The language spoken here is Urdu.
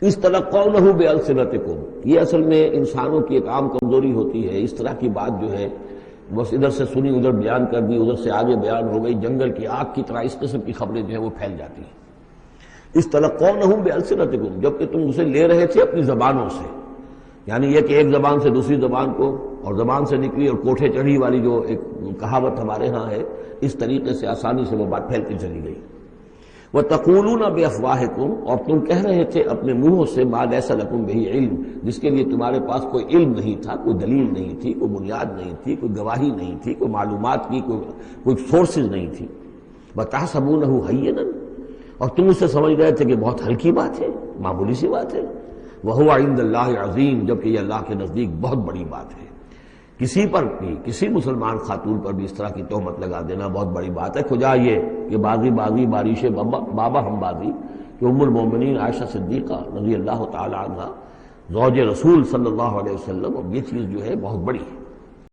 استلقونه بألسنتكم، یہ اصل میں انسانوں کی ایک عام کمزوری ہوتی ہے، اس طرح کی بات جو ہے بس ادھر سے سنی ادھر بیان کر دی، ادھر سے آگے بیان ہو گئی، جنگل کی آگ کی طرح اس قسم کی خبریں جو ہیں وہ پھیل جاتی ہیں۔ استلقونه بألسنتكم، جبکہ تم اسے لے رہے تھے اپنی زبانوں سے، یعنی یہ کہ ایک زبان سے دوسری زبان کو، اور زبان سے نکلی اور کوٹھے چڑھی والی جو ایک کہاوت ہمارے ہاں ہے، اس طریقے سے آسانی سے وہ بات پھیلتی چلی گئی۔ وَتَقُولُونَ بِأَفْوَاهِكُمْ، اور تم کہہ رہے تھے اپنے منہوں سے مَا لَيْسَ لَكُمْ بِهِ علم، جس کے لیے تمہارے پاس کوئی علم نہیں تھا، کوئی دلیل نہیں تھی، کوئی بنیاد نہیں تھی، کوئی گواہی نہیں تھی، کوئی معلومات کی کوئی سورسز نہیں تھی۔ وَتَحْسَبُونَهُ هَيِّنًا، اور تم اسے سمجھ رہے تھے کہ بہت ہلکی بات ہے، معمولی سی بات ہے۔ وَهُوَ عِندَ اللَّهِ عَظِيمٌ، جبکہ یہ اللہ کے نزدیک بہت بڑی بات ہے۔ کسی پر بھی، کسی مسلمان خاتون پر بھی اس طرح کی تہمت لگا دینا بہت بڑی بات ہے۔ کھجا یہ کہ بازی بارش بابا ہم بازی، کہ ام المومنین عائشہ صدیقہ رضی اللہ تعالی عنہ زوج رسول صلی اللہ علیہ وسلم، اور یہ چیز جو ہے بہت بڑی ہے۔